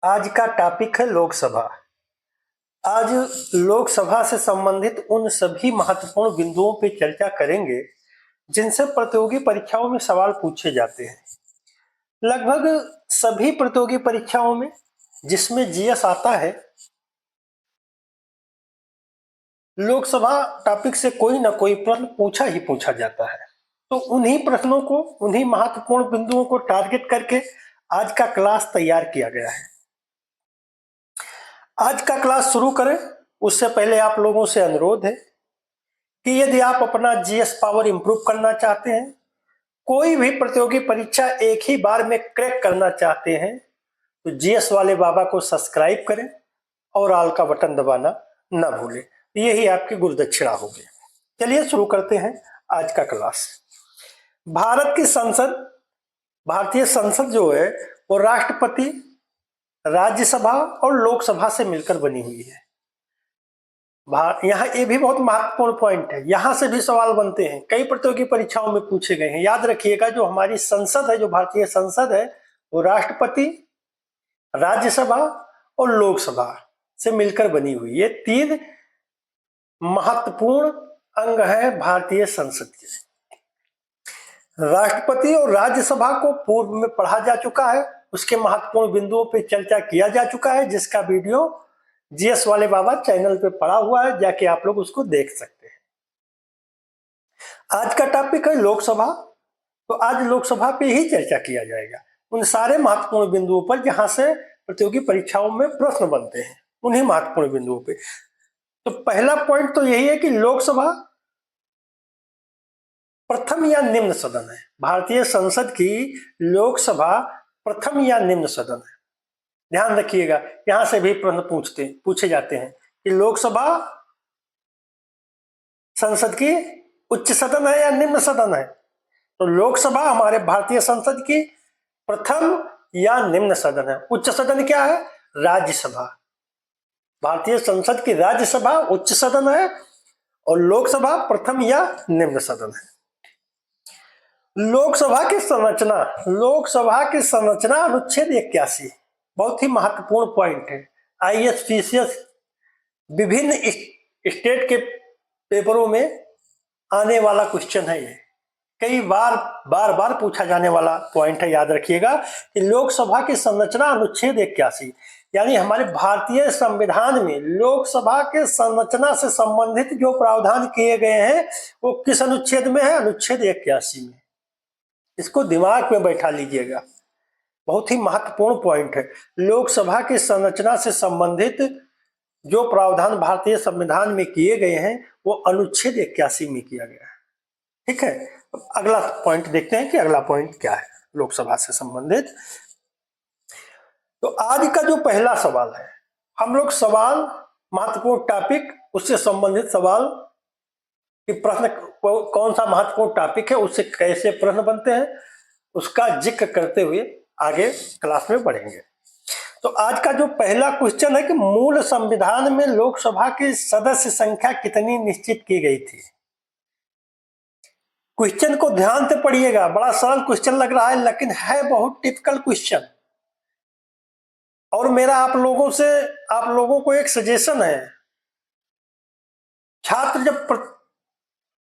आज का टॉपिक है लोकसभा। आज लोकसभा से संबंधित उन सभी महत्वपूर्ण बिंदुओं पर चर्चा करेंगे जिनसे प्रतियोगी परीक्षाओं में सवाल पूछे जाते हैं। लगभग सभी प्रतियोगी परीक्षाओं में जिसमें जीएस आता है, लोकसभा टॉपिक से कोई ना कोई प्रश्न पूछा ही पूछा जाता है। तो उन्हीं प्रश्नों को, उन्हीं महत्वपूर्ण बिंदुओं को टारगेट करके आज का क्लास तैयार किया गया है। आज का क्लास शुरू करें उससे पहले आप लोगों से अनुरोध है कि यदि आप अपना जीएस पावर इंप्रूव करना चाहते हैं, कोई भी प्रतियोगी परीक्षा एक ही बार में क्रैक करना चाहते हैं, तो जीएस वाले बाबा को सब्सक्राइब करें और ऑल का बटन दबाना ना भूलें। यही आपकी गुरुदक्षिणा होगी। चलिए शुरू करते हैं आज का क्लास। भारतीय संसद जो है वो राष्ट्रपति, राज्यसभा और लोकसभा से मिलकर बनी हुई है। यहाँ ये भी बहुत महत्वपूर्ण पॉइंट है, यहाँ से भी सवाल बनते हैं, कई प्रतियोगी परीक्षाओं में पूछे गए हैं। याद रखिएगा, जो हमारी संसद है, जो भारतीय संसद है, वो राष्ट्रपति, राज्यसभा और लोकसभा से मिलकर बनी हुई। ये तीन महत्वपूर्ण अंग है भारतीय संसद के। राष्ट्रपति और राज्यसभा को पूर्व में पढ़ा जा चुका है, उसके महत्वपूर्ण बिंदुओं पर चर्चा किया जा चुका है, जिसका वीडियो जीएस वाले बाबा चैनल पे पड़ा हुआ है, जाके आप लोग उसको देख सकते हैं। आज का टॉपिक है लोकसभा। तो आज लोकसभा पे ही चर्चा किया जाएगा, उन सारे महत्वपूर्ण बिंदुओं पर जहां से प्रतियोगी परीक्षाओं में प्रश्न बनते हैं, उन्हीं महत्वपूर्ण बिंदुओं पे। तो पहला पॉइंट तो यही है कि लोकसभा प्रथम या निम्न सदन है। भारतीय संसद की लोकसभा प्रथम या निम्न सदन है। ध्यान रखिएगा, यहां से भी प्रश्न पूछे जाते हैं कि लोकसभा संसद की उच्च सदन है या निम्न सदन है। तो लोकसभा हमारे भारतीय संसद की प्रथम या निम्न सदन है। उच्च सदन क्या है? राज्यसभा। भारतीय संसद की राज्यसभा उच्च सदन है और लोकसभा प्रथम या निम्न सदन है। लोकसभा की संरचना अनुच्छेद 81 बहुत ही महत्वपूर्ण पॉइंट है। आईएएस विभिन्न स्टेट के पेपरों में आने वाला क्वेश्चन है। ये कई बार पूछा जाने वाला पॉइंट है। याद रखिएगा कि लोकसभा की संरचना अनुच्छेद 81, यानी हमारे भारतीय संविधान में लोकसभा के संरचना से संबंधित जो प्रावधान किए गए हैं वो किस अनुच्छेद में है? अनुच्छेद 81 में। इसको दिमाग में बैठा लीजिएगा, बहुत ही महत्वपूर्ण पॉइंट है। लोकसभा की संरचना से संबंधित जो प्रावधान भारतीय संविधान में किए गए हैं वो अनुच्छेद 81 में किया गया है। ठीक है, अगला पॉइंट देखते हैं कि अगला पॉइंट क्या है लोकसभा से संबंधित। तो आज का जो पहला सवाल है, हम लोग सवाल, महत्वपूर्ण टॉपिक, उससे संबंधित सवाल कि प्रश्न कौन सा महत्वपूर्ण टॉपिक है, उससे कैसे प्रश्न बनते हैं, उसका जिक्र करते हुए आगे क्लास में बढ़ेंगे। तो आज का जो पहला क्वेश्चन है कि मूल संविधान में लोकसभा की सदस्य संख्या कितनी निश्चित की गई थी। क्वेश्चन को ध्यान से पढ़िएगा, बड़ा सरल क्वेश्चन लग रहा है लेकिन है बहुत टिपिकल क्वेश्चन। और मेरा आप लोगों को एक सजेशन है, छात्र जब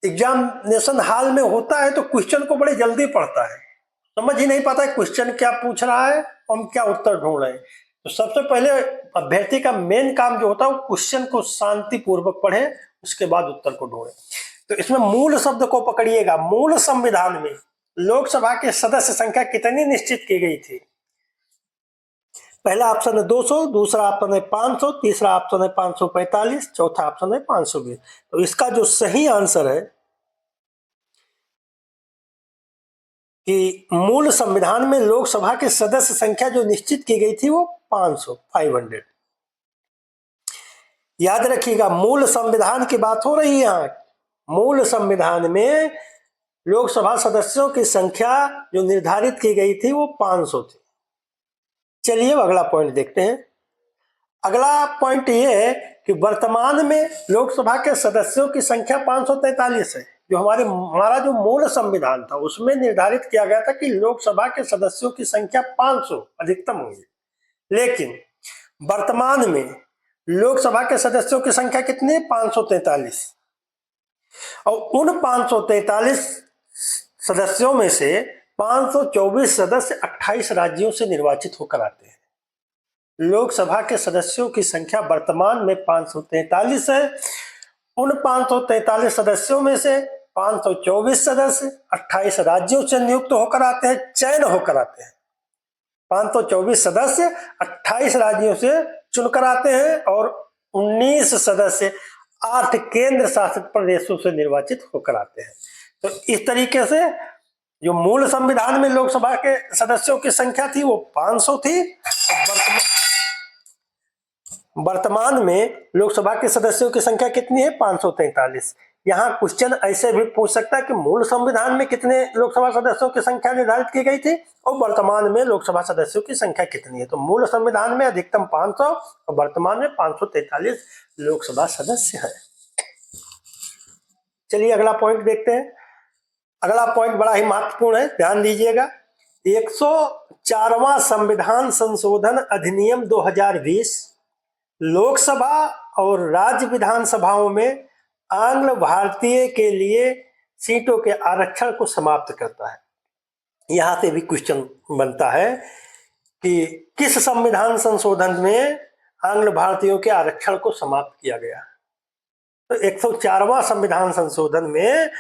एग्जामिनेशन हॉल में होता है तो क्वेश्चन को बड़े जल्दी पढ़ता है, समझ ही नहीं पाता है क्वेश्चन क्या पूछ रहा है, हम क्या उत्तर ढूंढ रहे हैं। तो सबसे पहले अभ्यर्थी का मेन काम जो होता है वो क्वेश्चन को शांति पूर्वक पढ़े, उसके बाद उत्तर को ढूंढे। तो इसमें मूल शब्द को पकड़िएगा। मूल संविधान में लोकसभा के सदस्य संख्या कितनी निश्चित की गई थी? पहला ऑप्शन है 200, दूसरा ऑप्शन है 500, तीसरा ऑप्शन है 545, चौथा ऑप्शन है 520। तो इसका जो सही आंसर है कि मूल संविधान में लोकसभा के सदस्य संख्या जो निश्चित की गई थी वो 500। याद रखिएगा, मूल संविधान की बात हो रही है यहाँ। मूल संविधान में लोकसभा सदस्यों की संख्या जो निर्धारित की गई थी वो 500 थी। चलिए अगला पॉइंट देखते हैं। अगला पॉइंट ये है कि वर्तमान में लोकसभा के सदस्यों की संख्या 543 है। जो हमारा जो मूल संविधान था उसमें निर्धारित किया गया था कि लोकसभा के सदस्यों की संख्या 500 अधिकतम होगी, लेकिन वर्तमान में लोकसभा के सदस्यों की संख्या कितनी है? 543। और उन 543 सदस्यों में से 524 सदस्य 28 राज्यों से निर्वाचित होकर आते हैं। लोकसभा के सदस्यों की संख्या वर्तमान में 543 है। उन 543 सदस्यों में से 524 सदस्य 28 राज्यों से नियुक्त होकर आते हैं, चयन होकर आते हैं। 524 सदस्य 28 राज्यों से चुनकर आते हैं और 19 सदस्य 8 केंद्र शासित प्रदेशों से निर्वाचित होकर आते हैं। तो इस तरीके से जो मूल संविधान में लोकसभा के सदस्यों की संख्या थी वो 500 थी। वर्तमान में लोकसभा के सदस्यों की संख्या कितनी है? 543। यहाँ क्वेश्चन ऐसे भी पूछ सकता है कि मूल संविधान में कितने लोकसभा सदस्यों की संख्या निर्धारित की गई थी और वर्तमान में लोकसभा सदस्यों की संख्या कितनी है? तो मूल संविधान में अधिकतम 500 और वर्तमान में 543 लोकसभा सदस्य है। चलिए अगला पॉइंट देखते हैं। अगला पॉइंट बड़ा ही महत्वपूर्ण है, ध्यान दीजिएगा। 104वां संविधान संशोधन अधिनियम 2020 लोकसभा और राज्य विधानसभाओं में आंग्ल भारतीय के लिए सीटों के आरक्षण को समाप्त करता है। यहां से भी क्वेश्चन बनता है कि किस संविधान संशोधन में आंग्ल भारतीयों के आरक्षण को समाप्त किया गया? तो 104वां संविधान संशोधन में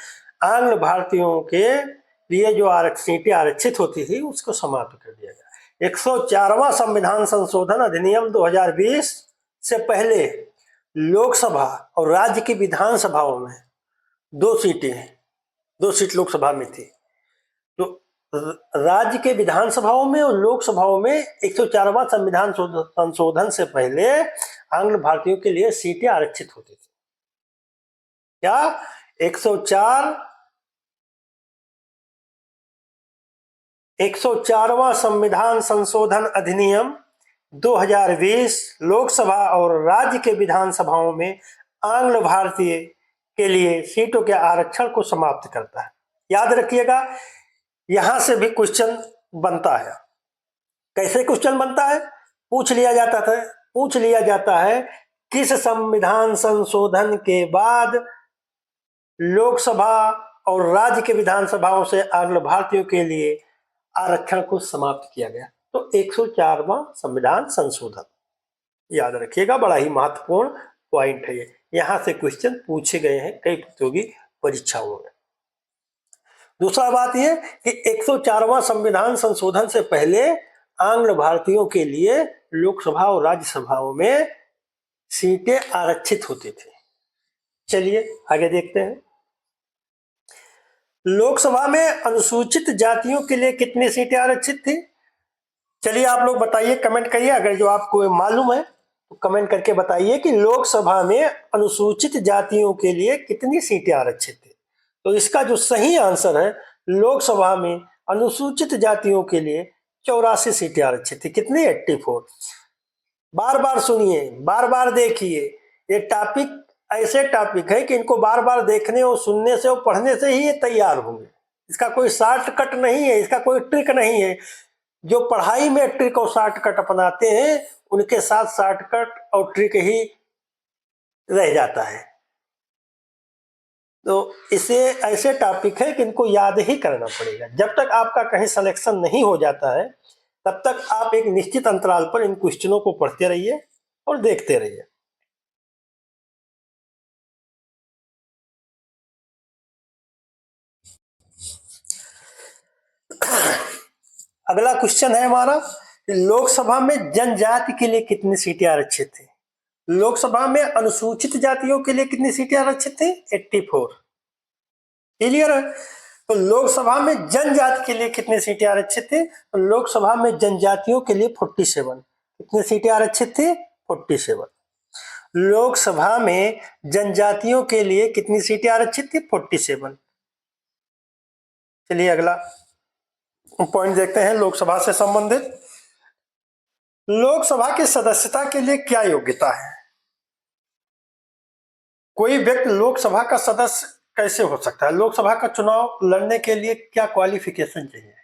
आंग्ल भारतीयों के लिए जो सीटें आरक्षित होती थी उसको समाप्त कर दिया गया। 104वां संविधान संशोधन अधिनियम 2020 से पहले लोकसभा और राज्य की विधानसभाओं में 2 सीट लोकसभा में थी। तो राज्य के विधानसभाओं में और लोकसभाओं में 104वां संविधान संशोधन से पहले आंग्ल भारतीयों के लिए सीटें आरक्षित होती थी। क्या 104वां संविधान संशोधन अधिनियम 2020 लोकसभा और राज्य के विधानसभाओं में आंग्ल भारतीय के लिए सीटों के आरक्षण को समाप्त करता है। याद रखिएगा, यहां से भी क्वेश्चन बनता है। कैसे क्वेश्चन बनता है? पूछ लिया जाता है किस संविधान संशोधन के बाद लोकसभा और राज्य के विधानसभाओं से आंग्ल भारतीयों के लिए आरक्षण को समाप्त किया गया? तो 104वां संविधान संशोधन, याद रखिएगा, बड़ा ही महत्वपूर्ण पॉइंट है ये। यहां से क्वेश्चन पूछे गए हैं कई प्रतियोगी परीक्षाओं में। दूसरा बात यह कि 104वां संविधान संशोधन से पहले आंग्ल भारतीयों के लिए लोकसभा और राज्यसभाओं में सीटें आरक्षित होती थी। चलिए आगे देखते हैं। लोकसभा में अनुसूचित जातियों के लिए कितनी सीटें आरक्षित थी? चलिए आप लोग बताइए, कमेंट करिए। अगर जो आपको मालूम है तो कमेंट करके बताइए कि लोकसभा में अनुसूचित जातियों के लिए कितनी सीटें आरक्षित थी। तो इसका जो सही आंसर है, लोकसभा में अनुसूचित जातियों के लिए 84 सीटें आरक्षित थी। कितनी? 84। बार बार सुनिए, बार बार देखिए, ये टॉपिक ऐसे टॉपिक है कि इनको बार बार देखने और सुनने से और पढ़ने से ही ये तैयार होंगे। इसका कोई शॉर्टकट नहीं है, इसका कोई ट्रिक नहीं है। जो पढ़ाई में ट्रिक और शॉर्टकट अपनाते हैं उनके साथ शॉर्टकट और ट्रिक ही रह जाता है। तो इसे ऐसे टॉपिक है कि इनको याद ही करना पड़ेगा। जब तक आपका कहीं सिलेक्शन नहीं हो जाता है तब तक आप एक निश्चित अंतराल पर इन क्वेश्चनों को पढ़ते रहिए और देखते रहिए। अगला क्वेश्चन है हमारा, लोकसभा में जनजाति के लिए कितनी सीटें आरक्षित थी? लोकसभा में अनुसूचित जातियों के लिए कितनी सीटें आरक्षित थी? 84। क्लियर है? तो लोकसभा में जनजाति के लिए कितनी सीटें आरक्षित थी? तो लोकसभा में जनजातियों के लिए 47। कितनी सीटें आरक्षित थी? 47। लोकसभा में जनजातियों के लिए कितनी सीटें आरक्षित थी? 47। चलिए अगला पॉइंट देखते हैं लोकसभा से संबंधित। लोकसभा की सदस्यता के लिए क्या योग्यता है? कोई व्यक्ति लोकसभा का सदस्य कैसे हो सकता है? लोकसभा का चुनाव लड़ने के लिए क्या क्वालिफिकेशन चाहिए?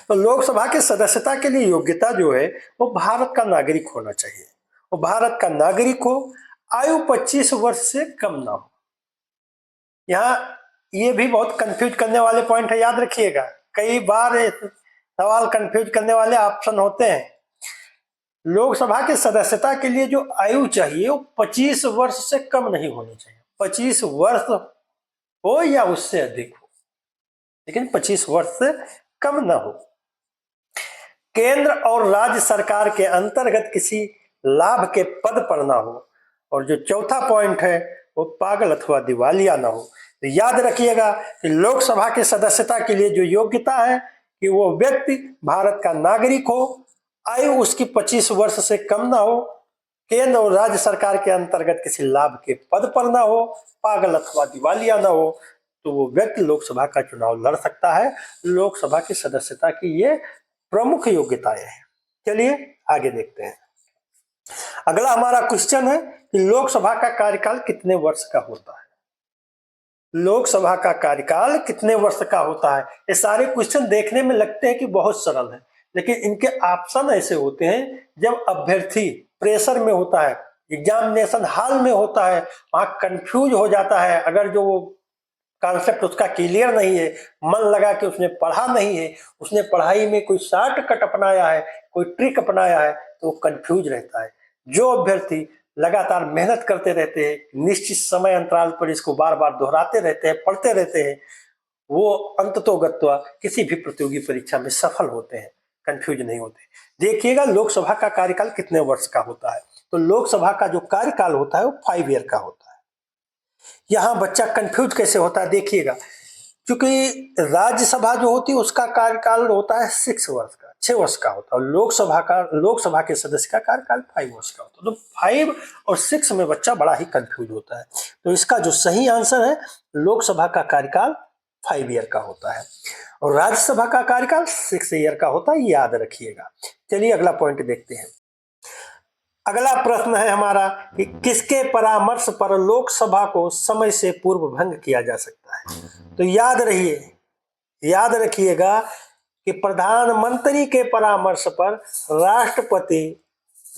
तो लोकसभा की सदस्यता के लिए योग्यता जो है वो भारत का नागरिक होना चाहिए, वो भारत का नागरिक हो, आयु 25 वर्ष से कम ना हो। यहाँ ये भी बहुत कंफ्यूज करने वाले पॉइंट है, याद रखिएगा। कई बार सवाल कंफ्यूज करने वाले ऑप्शन होते हैं। लोकसभा की सदस्यता के लिए जो आयु चाहिए वो 25 वर्ष से कम नहीं होनी चाहिए। 25 वर्ष हो या उससे अधिक हो, लेकिन 25 वर्ष से कम ना हो। केंद्र और राज्य सरकार के अंतर्गत किसी लाभ के पद पर ना हो। और जो चौथा पॉइंट है वो पागल अथवा दिवालिया ना हो। तो याद रखिएगा कि लोकसभा की सदस्यता के लिए जो योग्यता है कि वो व्यक्ति भारत का नागरिक हो, आयु उसकी 25 वर्ष से कम ना हो, केंद्र और राज्य सरकार के अंतर्गत किसी लाभ के पद पर ना हो, पागल अथवा दिवालिया ना हो, तो वो व्यक्ति लोकसभा का चुनाव लड़ सकता है। लोकसभा की सदस्यता की ये प्रमुख योग्यताएं हैं। चलिए आगे देखते हैं। अगला हमारा क्वेश्चन है कि लोकसभा का कार्यकाल कितने वर्ष का होता है। लोकसभा का कार्यकाल कितने वर्ष का होता है। ये सारे क्वेश्चन देखने में लगते हैं कि बहुत सरल है, लेकिन इनके ऑप्शन ऐसे होते हैं जब अभ्यर्थी प्रेशर में होता है, एग्जामिनेशन हॉल में होता है, वहां कंफ्यूज हो जाता है। अगर जो कॉन्सेप्ट उसका क्लियर नहीं है, मन लगा कि उसने पढ़ा नहीं है, उसने पढ़ाई में कोई शॉर्टकट अपनाया है, कोई ट्रिक अपनाया है, तो वो कंफ्यूज रहता है। जो अभ्यर्थी लगातार मेहनत करते रहते हैं, निश्चित समय अंतराल पर इसको बार बार दोहराते रहते हैं, पढ़ते रहते हैं, वो अंततोगत्वा किसी भी प्रतियोगी परीक्षा में सफल होते हैं, कंफ्यूज नहीं होते। देखिएगा लोकसभा का कार्यकाल कितने वर्ष का होता है। तो लोकसभा का जो कार्यकाल होता है वो 5 ईयर का होता है। यहाँ बच्चा कंफ्यूज कैसे होता है, देखिएगा। क्योंकि राज्यसभा जो होती है उसका कार्यकाल होता है 6 वर्ष का, 6 वर्ष का होता है। लोकसभा के सदस्य का कार्यकाल 5 वर्ष का होता है। तो 5 और 6 में बच्चा बड़ा ही कंफ्यूज होता है। तो इसका जो सही आंसर है, लोकसभा का कार्यकाल 5 ईयर का होता है और राज्यसभा का कार्यकाल 6 ईयर का होता है, याद रखिएगा। चलिए अगला पॉइंट देखते हैं। अगला प्रश्न है हमारा कि किसके परामर्श पर लोकसभा को समय से पूर्व भंग किया जा सकता है। तो याद रखिएगा कि प्रधानमंत्री के परामर्श पर राष्ट्रपति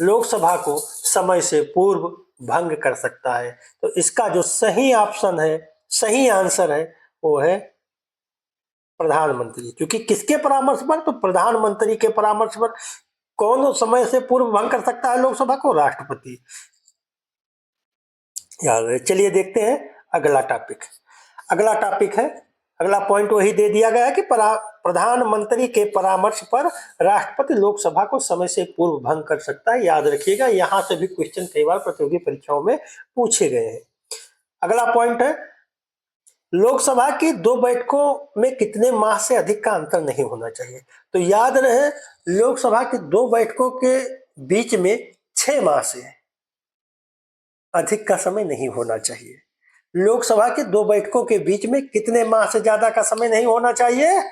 लोकसभा को समय से पूर्व भंग कर सकता है। तो इसका जो सही ऑप्शन है, सही आंसर है, वो है प्रधानमंत्री। क्योंकि किसके परामर्श पर, तो प्रधानमंत्री के परामर्श पर। कौन समय से पूर्व भंग कर सकता है लोकसभा को, राष्ट्रपति। यार चलिए देखते हैं अगला टॉपिक। अगला पॉइंट वही दे दिया गया है कि प्रधानमंत्री के परामर्श पर राष्ट्रपति लोकसभा को समय से पूर्व भंग कर सकता है। याद रखिएगा, यहां से भी क्वेश्चन कई बार प्रतियोगी परीक्षाओं में पूछे गए हैं। अगला पॉइंट है लोकसभा की 2 बैठकों में कितने माह से अधिक का अंतर नहीं होना चाहिए। तो याद रहे लोकसभा की 2 बैठकों के बीच में 6 माह से अधिक का समय नहीं होना चाहिए। लोकसभा की 2 बैठकों के बीच में कितने माह से ज्यादा का समय नहीं होना चाहिए,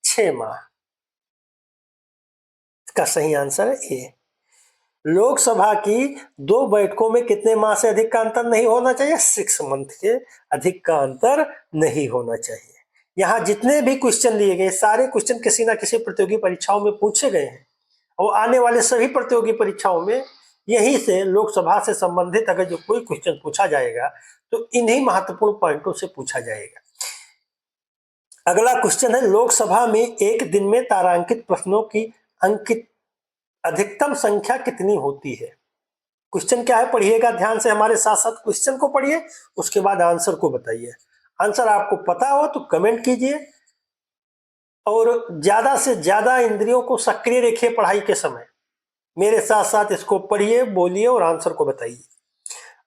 6 माह। इसका सही आंसर है ए। लोकसभा की 2 बैठकों में कितने माह से अधिक का अंतर नहीं होना चाहिए, 6 मंथ के अधिक का अंतर नहीं होना चाहिए। यहाँ जितने भी क्वेश्चन लिए गए सारे क्वेश्चन किसी ना किसी प्रतियोगी परीक्षाओं में पूछे गए हैं और आने वाले सभी प्रतियोगी परीक्षाओं में यहीं से लोकसभा से संबंधित अगर जो कोई क्वेश्चन पूछा जाएगा तो इन्हीं महत्वपूर्ण पॉइंटों से पूछा जाएगा। अगला क्वेश्चन है लोकसभा में एक दिन में तारांकित प्रश्नों की अंकित अधिकतम संख्या कितनी होती है। क्वेश्चन क्या है, पढ़िएगा ध्यान से, हमारे साथ साथ क्वेश्चन को पढ़िए, उसके बाद आंसर को बताइए। आंसर आपको पता हो तो कमेंट कीजिए और ज्यादा से ज्यादा इंद्रियों को सक्रिय रखिए पढ़ाई के समय। मेरे साथ साथ इसको पढ़िए, बोलिए और आंसर को बताइए।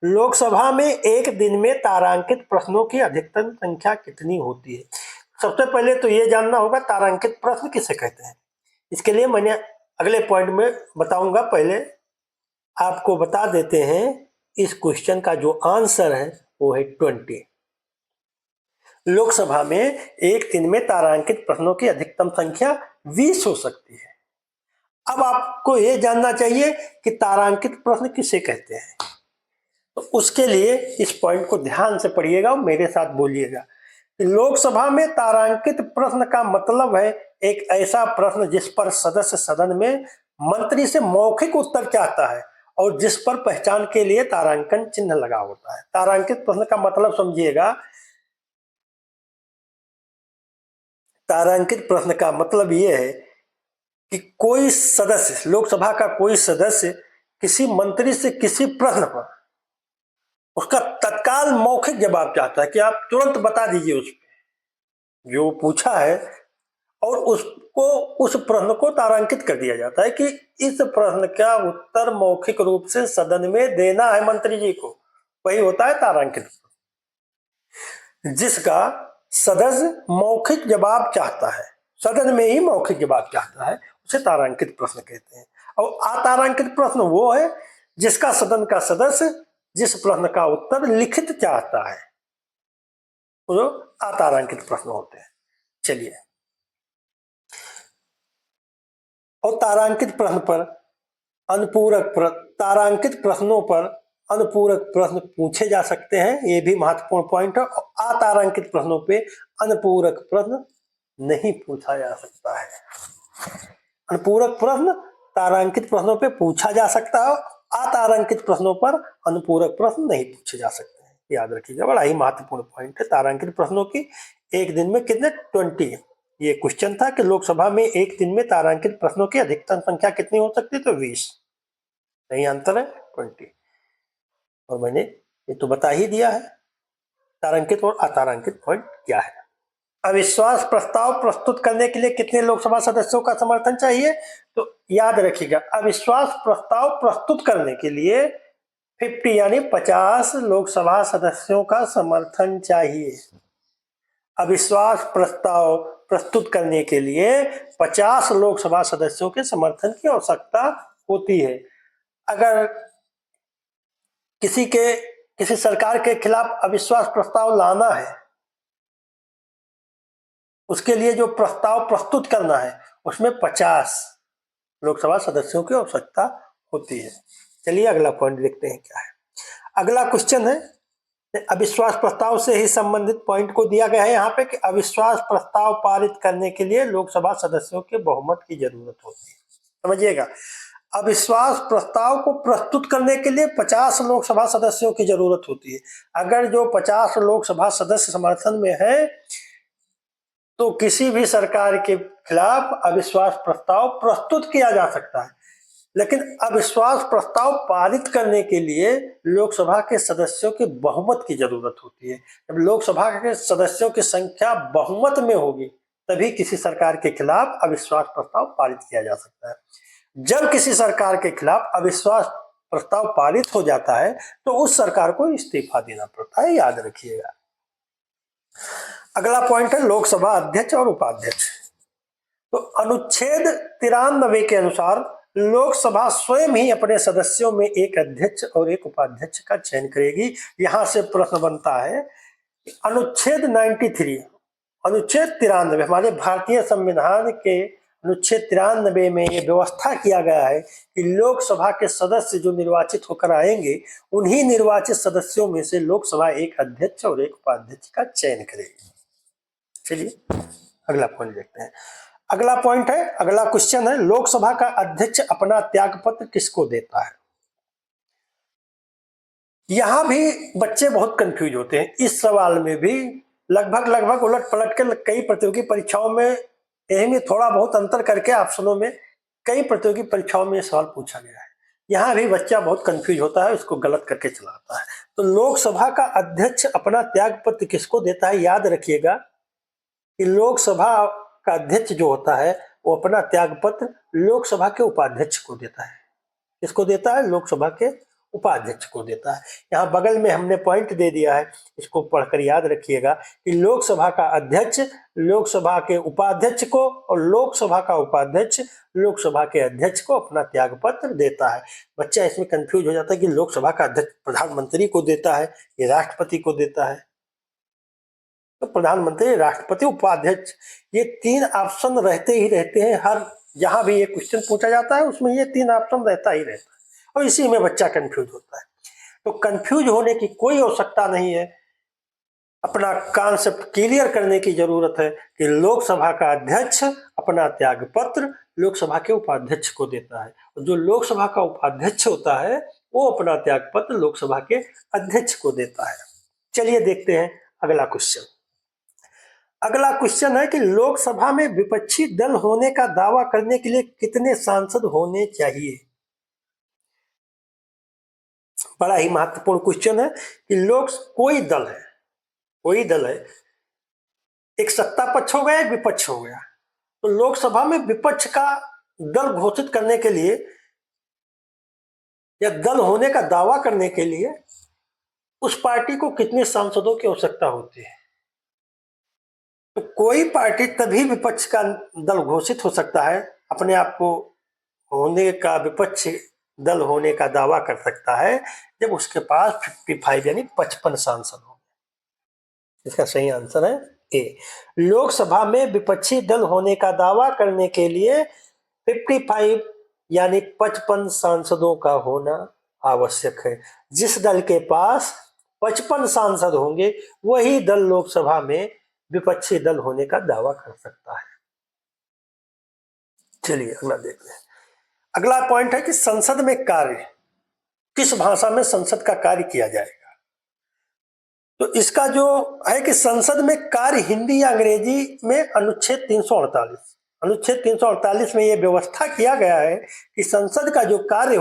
लोकसभा में एक दिन में तारांकित प्रश्नों की अधिकतम संख्या कितनी होती है। सबसे पहले तो ये जानना होगा तारांकित प्रश्न किसे कहते हैं। इसके लिए मैंने अगले पॉइंट में बताऊंगा, पहले आपको बता देते हैं इस क्वेश्चन का जो आंसर है वो है 20। लोकसभा में एक दिन में तारांकित प्रश्नों की अधिकतम संख्या 20 हो सकती है। अब आपको यह जानना चाहिए कि तारांकित प्रश्न किसे कहते हैं, तो उसके लिए इस पॉइंट को ध्यान से पढ़िएगा और मेरे साथ बोलिएगा। लोकसभा में तारांकित प्रश्न का मतलब है एक ऐसा प्रश्न जिस पर सदस्य सदन में मंत्री से मौखिक उत्तर चाहता है और जिस पर पहचान के लिए तारांकन चिन्ह लगा होता है। तारांकित प्रश्न का मतलब समझिएगा। तारांकित प्रश्न का मतलब यह है कि कोई सदस्य, लोकसभा का कोई सदस्य किसी मंत्री से किसी प्रश्न पर उसका तत्काल मौखिक जवाब चाहता है कि आप तुरंत बता दीजिए उस पे जो पूछा है, और उसको उस प्रश्न को तारांकित कर दिया जाता है कि इस प्रश्न का उत्तर मौखिक रूप से सदन में देना है मंत्री जी को। वही होता है तारांकित। जिसका सदस्य मौखिक जवाब चाहता है, सदन में ही मौखिक जवाब चाहता है, उसे तारांकित प्रश्न कहते हैं। और अतारांकित प्रश्न वो है जिसका सदन का सदस्य जिस प्रश्न का उत्तर लिखित चाहता है, वो अतारांकित प्रश्न होते हैं। चलिए, और तारांकित प्रश्न पर अनुपूरक तारांकित प्रश्नों पर अनुपूरक प्रश्न पूछे जा सकते हैं, ये भी महत्वपूर्ण पॉइंट है। और अतारांकित प्रश्नों पे अनुपूरक प्रश्न नहीं पूछा जा सकता है। अनुपूरक प्रश्न तारांकित प्रश्नों पे पूछा जा सकता है, अतारांकित प्रश्नों पर अनुपूरक प्रश्न नहीं पूछे जा सकते हैं। याद रखिएगा, बड़ा ही महत्वपूर्ण पॉइंट है तारांकित प्रश्नों की। एक दिन में कितने 20, ये क्वेश्चन था कि लोकसभा में एक दिन में तारांकित प्रश्नों की अधिकतम संख्या कितनी हो सकती है, तो 20। नहीं, अंतर है 20। और मैंने ये तो बता ही दिया है तारांकित और अतारांकित पॉइंट क्या है। अविश्वास प्रस्ताव प्रस्तुत करने के लिए कितने लोकसभा सदस्यों का समर्थन चाहिए, तो याद रखिएगा, अविश्वास प्रस्ताव प्रस्तुत करने के लिए 50 यानी 50 लोकसभा सदस्यों का समर्थन चाहिए। अविश्वास प्रस्ताव प्रस्तुत करने के लिए 50 लोकसभा सदस्यों के समर्थन की आवश्यकता होती है। अगर किसी सरकार के खिलाफ अविश्वास प्रस्ताव लाना है, उसके लिए जो प्रस्ताव प्रस्तुत करना है उसमें 50 लोकसभा सदस्यों की आवश्यकता होती है। चलिए अगला पॉइंट देखते हैं क्या है। अगला क्वेश्चन है, अविश्वास प्रस्ताव से ही संबंधित पॉइंट को दिया गया है यहाँ पे कि अविश्वास प्रस्ताव पारित करने के लिए लोकसभा सदस्यों के बहुमत की जरूरत होती है। समझिएगा, अविश्वास प्रस्ताव को प्रस्तुत करने के लिए 50 लोकसभा सदस्यों की जरूरत होती है। अगर जो 50 लोकसभा सदस्य समर्थन में है तो किसी भी सरकार के खिलाफ अविश्वास प्रस्ताव प्रस्तुत किया जा सकता है। लेकिन अविश्वास प्रस्ताव पारित करने के लिए लोकसभा के सदस्यों के बहुमत की जरूरत होती है। जब लोकसभा के सदस्यों की संख्या बहुमत में होगी तभी किसी सरकार के खिलाफ अविश्वास प्रस्ताव पारित किया जा सकता है। जब किसी सरकार के खिलाफ अविश्वास प्रस्ताव पारित हो जाता है तो उस सरकार को इस्तीफा देना पड़ता है, याद रखिएगा। अगला पॉइंट है लोकसभा अध्यक्ष और उपाध्यक्ष। तो अनुच्छेद 93 के अनुसार लोकसभा स्वयं ही अपने सदस्यों में एक अध्यक्ष और एक उपाध्यक्ष का चयन करेगी। यहां से प्रश्न बनता है, अनुच्छेद 93, अनुच्छेद 93 हमारे भारतीय संविधान के अनुच्छेद 93 में ये व्यवस्था किया गया है कि लोकसभा के सदस्य जो निर्वाचित होकर आएंगे उन्हीं निर्वाचित सदस्यों में से लोकसभा एक अध्यक्ष और एक उपाध्यक्ष का चयन करेगी। चलिए अगला पॉइंट देखते हैं। अगला पॉइंट है, अगला क्वेश्चन है, लोकसभा का अध्यक्ष अपना त्यागपत्र किसको देता है। यहां भी बच्चे बहुत कंफ्यूज होते हैं। इस सवाल में भी लगभग उलट पलट के कई प्रतियोगी परीक्षाओं में यही में थोड़ा बहुत अंतर करके ऑप्शनों में कई प्रतियोगी परीक्षाओं में सवाल पूछा गया है। यहाँ भी बच्चा बहुत कंफ्यूज होता है, उसको गलत करके चलाता है। तो लोकसभा का अध्यक्ष अपना त्यागपत्र किसको देता है, याद रखिएगा कि लोकसभा का अध्यक्ष जो होता है वो अपना त्यागपत्र लोकसभा के उपाध्यक्ष को देता है। किसको देता है, लोकसभा के उपाध्यक्ष को देता है। यहाँ बगल में हमने पॉइंट दे दिया है, इसको पढ़कर याद रखिएगा कि लोकसभा का अध्यक्ष लोकसभा के उपाध्यक्ष को और लोकसभा का उपाध्यक्ष लोकसभा के अध्यक्ष को अपना त्यागपत्र देता है। बच्चा इसमें कंफ्यूज हो जाता है कि लोकसभा का अध्यक्ष प्रधानमंत्री को देता है, ये राष्ट्रपति को देता है। तो प्रधानमंत्री, राष्ट्रपति, उपाध्यक्ष, ये 3 ऑप्शन रहते ही रहते हैं। हर जहां भी ये क्वेश्चन पूछा जाता है उसमें ये 3 ऑप्शन रहता ही रहता है और इसी में बच्चा कंफ्यूज होता है। तो कंफ्यूज होने की कोई आवश्यकता नहीं है, अपना कॉन्सेप्ट क्लियर करने की जरूरत है कि लोकसभा का अध्यक्ष अपना त्याग पत्र लोकसभा के उपाध्यक्ष को देता है। और जो लोकसभा का उपाध्यक्ष होता है वो अपना त्याग पत्र लोकसभा के अध्यक्ष को देता है। चलिए देखते हैं अगला क्वेश्चन। अगला क्वेश्चन है कि लोकसभा में विपक्षी दल होने का दावा करने के लिए कितने सांसद होने चाहिए। बड़ा ही महत्वपूर्ण क्वेश्चन है कि कोई दल है, एक सत्ता पक्ष हो गया, एक विपक्ष हो गया, तो लोकसभा में विपक्ष का दल घोषित करने के लिए या दल होने का दावा करने के लिए उस पार्टी को कितने सांसदों की आवश्यकता होती है। तो कोई पार्टी तभी विपक्ष का दल घोषित हो सकता है, अपने आप को होने का विपक्ष दल होने का दावा कर सकता है, जब उसके पास 55 यानी 55 सांसद हो। इसका सही आंसर है ए। लोकसभा में विपक्षी दल होने का दावा करने के लिए 55 यानी 55 सांसदों का होना आवश्यक है। जिस दल के पास 55 सांसद होंगे वही दल लोकसभा में विपक्षी दल होने का दावा कर सकता है। चलिए अगला देखते हैं। अगला पॉइंट है कि संसद में कार्य, किस भाषा में संसद का कार्य किया जाएगा। तो इसका जो है कि संसद में कार्य हिंदी या अंग्रेजी में अनुच्छेद 348 में यह व्यवस्था किया गया है कि संसद का जो कार्य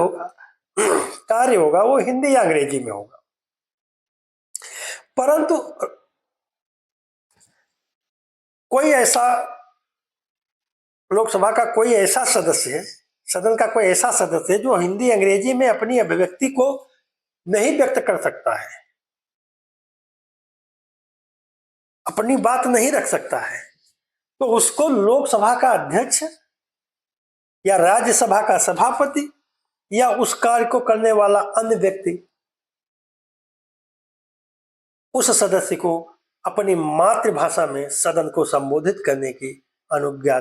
होगा वो हिंदी या अंग्रेजी में होगा। परंतु लोकसभा का कोई ऐसा सदस्य, सदन का कोई ऐसा सदस्य जो हिंदी अंग्रेजी में अपनी अभिव्यक्ति को नहीं व्यक्त कर सकता है, अपनी बात नहीं रख सकता है, तो उसको लोकसभा का अध्यक्ष या राज्यसभा का सभापति या उस कार्य को करने वाला अन्य व्यक्ति उस सदस्य को अपनी मातृभाषा में सदन को संबोधित करने की अनुज्ञा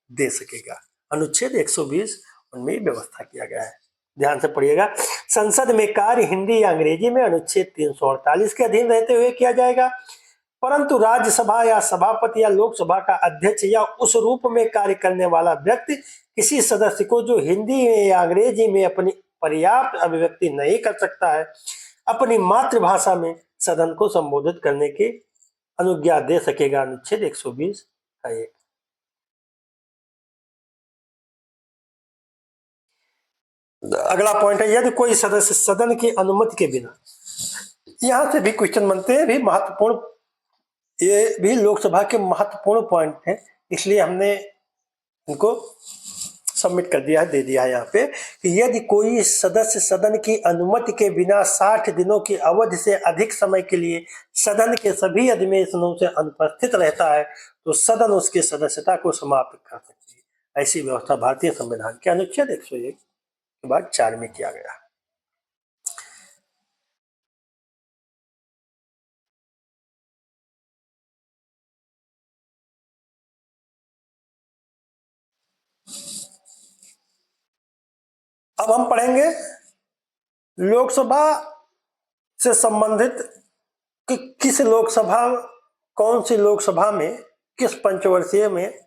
दे सकेगा। अनुच्छेद 120 उनमें व्यवस्था किया गया है। ध्यान से पढ़िएगा। संसद में कार्य हिंदी या अंग्रेजी में अनुच्छेद 348 के अधीन रहते हुए किया जाएगा, परंतु राज्यसभा या सभापति या लोकसभा का अध्यक्ष या उस रूप में कार्य करने वाला व्यक्ति किसी सदस्य को जो हिंदी या अंग्रेजी में अपनी पर्याप्त अभिव्यक्ति नहीं कर सकता है, अपनी मातृभाषा में सदन को संबोधित करने की अनुज्ञा दे सकेगा। अनुच्छेद 120 का एक। अगला पॉइंट है, यदि कोई सदस्य सदन की अनुमति के बिना, यहां से भी क्वेश्चन बनते हैं, भी महत्वपूर्ण, ये भी लोकसभा के महत्वपूर्ण पॉइंट है, इसलिए हमने इनको सबमिट कर दिया है, दे दिया है यहाँ पे कि यदि कोई सदस्य सदन की अनुमति के बिना 60 दिनों की अवधि से अधिक समय के लिए सदन के सभी अधिवेशनों से अनुपस्थित रहता है तो सदन उसकी सदस्यता को समाप्त कर सकती है। ऐसी व्यवस्था भारतीय संविधान के अनुच्छेद 101 के बाद 4 में किया गया। अब हम पढ़ेंगे लोकसभा से संबंधित कि कौन सी लोकसभा में किस पंचवर्षीय में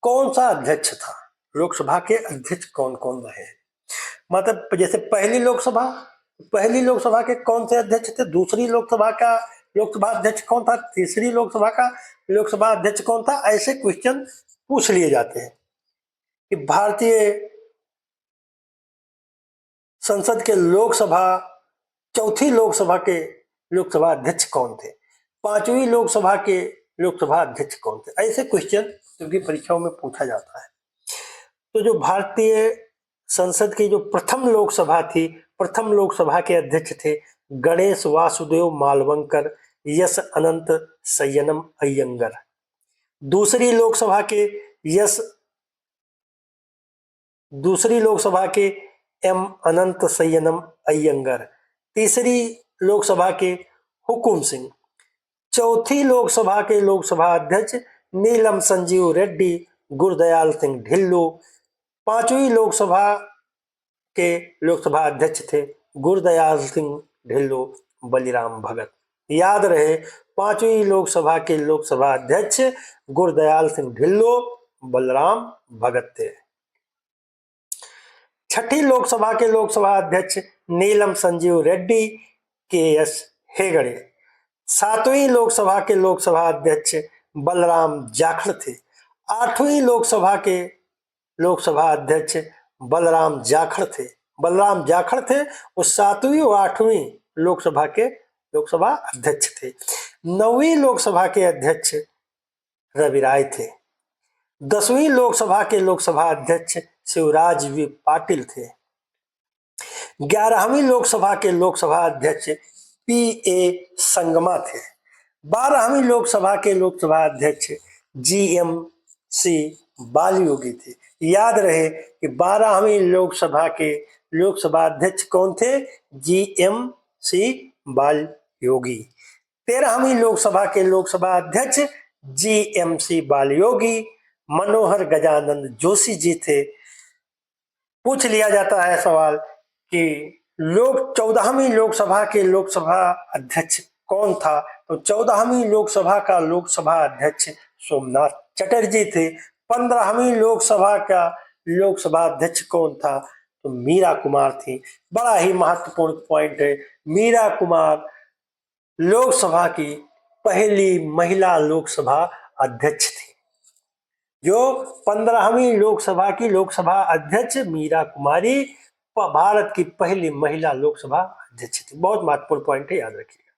कौन सा अध्यक्ष था, लोकसभा के अध्यक्ष कौन कौन रहे। मतलब जैसे पहली लोकसभा के कौन से अध्यक्ष थे, दूसरी लोकसभा अध्यक्ष कौन था, तीसरी लोकसभा अध्यक्ष कौन था, ऐसे क्वेश्चन पूछ लिए जाते हैं कि भारतीय संसद के चौथी लोकसभा के लोकसभा अध्यक्ष कौन थे, पांचवी लोकसभा के लोकसभा अध्यक्ष कौन थे। ऐसे क्वेश्चन क्योंकि परीक्षाओं में पूछा जाता है। तो जो भारतीय संसद की जो प्रथम लोकसभा थी, प्रथम लोकसभा के अध्यक्ष थे गणेश वासुदेव मालवंकर, यस अनंत सय्यनम अय्यंगर। दूसरी लोकसभा के एम अनंत सय्यनम अय्यंगर। तीसरी लोकसभा के हुकुम सिंह। चौथी लोकसभा के लोकसभा अध्यक्ष नीलम संजीव रेड्डी, गुरदयाल सिंह ढिल्लो। पांचवी लोकसभा के लोकसभा अध्यक्ष थे गुरदयाल सिंह ढिल्लो, बलिराम भगत। याद रहे 5वीं लोकसभा के लोकसभा अध्यक्ष गुरदयाल सिंह ढिल्लो, बलराम भगत थे। 6ठी लोकसभा के लोकसभा अध्यक्ष नीलम संजीव रेड्डी, के.एस. हेगड़े। 7वीं लोकसभा के लोकसभा अध्यक्ष बलराम जाखड़ थे। 8वीं लोकसभा के लोकसभा अध्यक्ष बलराम जाखड़ थे। बलराम जाखड़ थे वो 7वीं और 8वीं लोकसभा के लोकसभा अध्यक्ष थे। 9वीं लोकसभा के अध्यक्ष रवि राय थे। 10वीं लोकसभा के लोकसभा अध्यक्ष शिवराज वी पाटिल थे। 11वीं लोकसभा के लोकसभा अध्यक्ष पी.ए. संगमा थे। 12वीं लोकसभा के लोकसभा अध्यक्ष जी.एम.सी. बालयोगी थे। याद रहे कि 12वीं लोकसभा के लोकसभा अध्यक्ष कौन थे? जी.एम.सी. बालयोगी। 13वीं लोकसभा के लोकसभा अध्यक्ष जी.एम.सी. बालयोगी मनोहर गजानंद जोशी जी थे। पूछ लिया जाता है सवाल कि 14वीं लोकसभा के लोकसभा अध्यक्ष कौन था? तो 14वीं लोकसभा का लोकसभा अध्यक्ष सोमनाथ चटर्जी थे। 15वीं लोकसभा का लोकसभा अध्यक्ष कौन था? तो मीरा कुमार थी। बड़ा ही महत्वपूर्ण पॉइंट है, मीरा कुमार लोकसभा की पहली महिला लोकसभा अध्यक्ष थी। जो 15वीं लोकसभा की लोकसभा अध्यक्ष मीरा कुमारी भारत की पहली महिला लोकसभा अध्यक्ष थी। बहुत महत्वपूर्ण पॉइंट है, याद रखिएगा।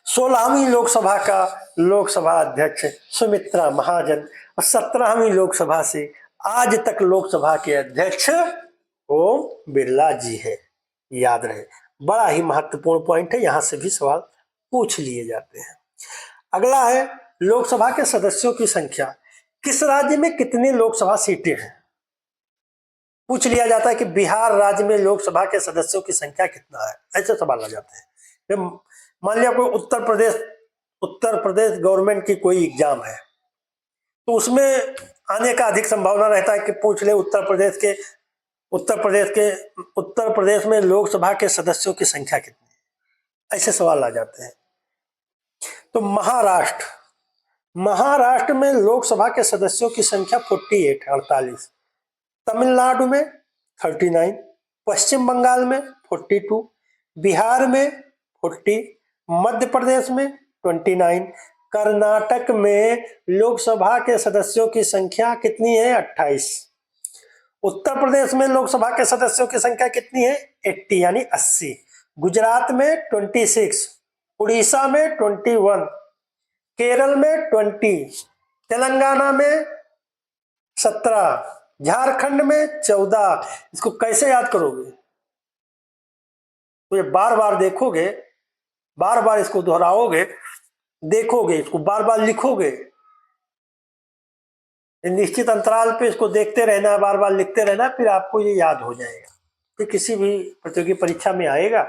16वीं लोकसभा का लोकसभा अध्यक्ष सुमित्रा महाजन और 17वीं लोकसभा से आज तक लोकसभा के अध्यक्ष ओम बिरला जी है। याद रहे, बड़ा ही महत्वपूर्ण पॉइंट है, यहां से भी सवाल पूछ लिए जाते हैं। अगला है लोकसभा के सदस्यों की संख्या। किस राज्य में कितनी लोकसभा सीटें हैं? पूछ लिया जाता है कि बिहार राज्य में लोकसभा के सदस्यों की संख्या कितना है, ऐसे सवाल आ जाते हैं। मान लिया कोई उत्तर प्रदेश गवर्नमेंट की कोई एग्जाम है, तो उसमें आने का अधिक संभावना रहता है कि पूछ ले उत्तर प्रदेश में लोकसभा के सदस्यों की संख्या कितनी है, ऐसे सवाल आ जाते हैं। तो महाराष्ट्र में लोकसभा के सदस्यों की संख्या 48 तमिलनाडु में 39, पश्चिम बंगाल में 42, बिहार में 40, मध्य प्रदेश में 29, कर्नाटक में लोकसभा के सदस्यों की संख्या कितनी है? 28। उत्तर प्रदेश में लोकसभा के सदस्यों की संख्या कितनी है? 80 यानी 80। गुजरात में 26, उड़ीसा में 21, केरल में 20, तेलंगाना में 17, झारखंड में 14। इसको कैसे याद करोगे? तो ये बार बार देखोगे, बार बार इसको दोहराओगे, देखोगे, इसको बार बार लिखोगे, निश्चित अंतराल पे इसको देखते रहना, बार बार लिखते रहना, फिर आपको ये याद हो जाएगा। फिर किसी भी प्रतियोगी परीक्षा में आएगा,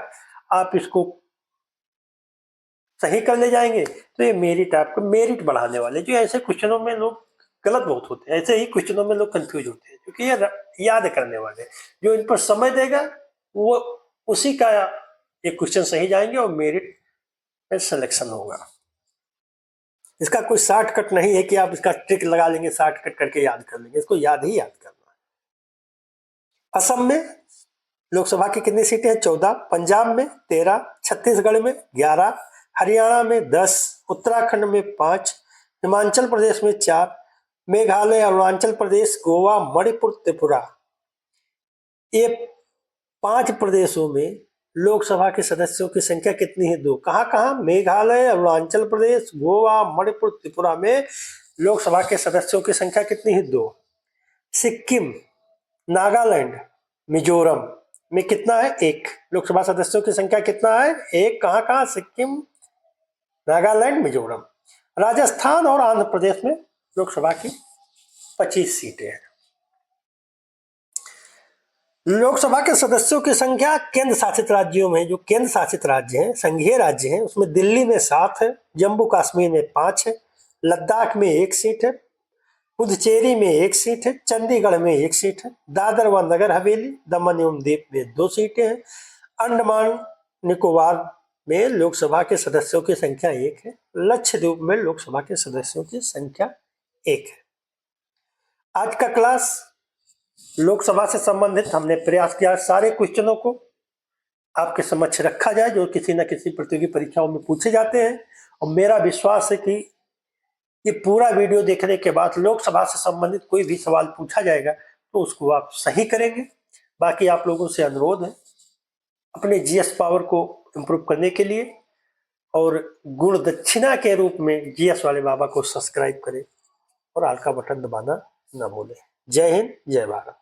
आप इसको सही कर ले जाएंगे तो ये मेरिट, आपको मेरिट बढ़ाने वाले। जो ऐसे क्वेश्चनों में लोग गलत बहुत होते हैं, ऐसे ही क्वेश्चनों में लोग कंफ्यूज होते हैं, क्योंकि ये याद करने वाले, जो इन पर समय देगा वो उसी का ये क्वेश्चन सही जाएंगे और मेरिट में सिलेक्शन होगा। इसका कोई शॉर्टकट नहीं है कि आप इसका ट्रिक लगा लेंगे, शॉर्टकट करके याद कर लेंगे, इसको याद करना है। असम में लोकसभा की कितनी सीटें हैं? 14, पंजाब में 13, छत्तीसगढ़ में 11, हरियाणा में 10, उत्तराखंड में 5, हिमाचल प्रदेश में 4, मेघालय, अरुणाचल प्रदेश, गोवा, मणिपुर, त्रिपुरा, ये 5 प्रदेशों में लोकसभा के सदस्यों की संख्या कितनी है? 2। कहाँ? मेघालय, अरुणाचल प्रदेश, गोवा, मणिपुर, त्रिपुरा में लोकसभा के सदस्यों की संख्या कितनी है? 2। सिक्किम, नागालैंड, मिजोरम में कितना है? 1। लोकसभा सदस्यों की संख्या कितना है? 1। कहाँ? सिक्किम, नागालैंड, मिजोरम। राजस्थान और आंध्र प्रदेश में लोकसभा की 25 सीटें हैं। लोकसभा के सदस्यों की संख्या केंद्र शासित राज्यों में, जो केंद्र शासित राज्य हैं, संघीय राज्य हैं, उसमें दिल्ली में 7 है, जम्मू कश्मीर में 5 है, लद्दाख में 1 सीट है, पुदुचेरी में 1 सीट है, चंडीगढ़ में 1 सीट है, दादर व नगर हवेली, दमन एवं दीव में 2 सीटें हैं, अंडमान निकोबार में लोकसभा के सदस्यों की संख्या 1 है, लक्षद्वीप में लोकसभा के सदस्यों की संख्या 1 है। आज का क्लास लोकसभा से संबंधित हमने प्रयास किया सारे क्वेश्चनों को आपके समक्ष रखा जाए जो किसी न किसी प्रतियोगी परीक्षाओं में पूछे जाते हैं, और मेरा विश्वास है कि ये पूरा वीडियो देखने के बाद लोकसभा से संबंधित कोई भी सवाल पूछा जाएगा तो उसको आप सही करेंगे। बाकी आप लोगों से अनुरोध है अपने जीएस पावर को इम्प्रूव करने के लिए और गुण दक्षिणा के रूप में जीएस वाले बाबा को सब्सक्राइब करें और आल का बटन दबाना न भूलें। जय हिंद, जय भारत।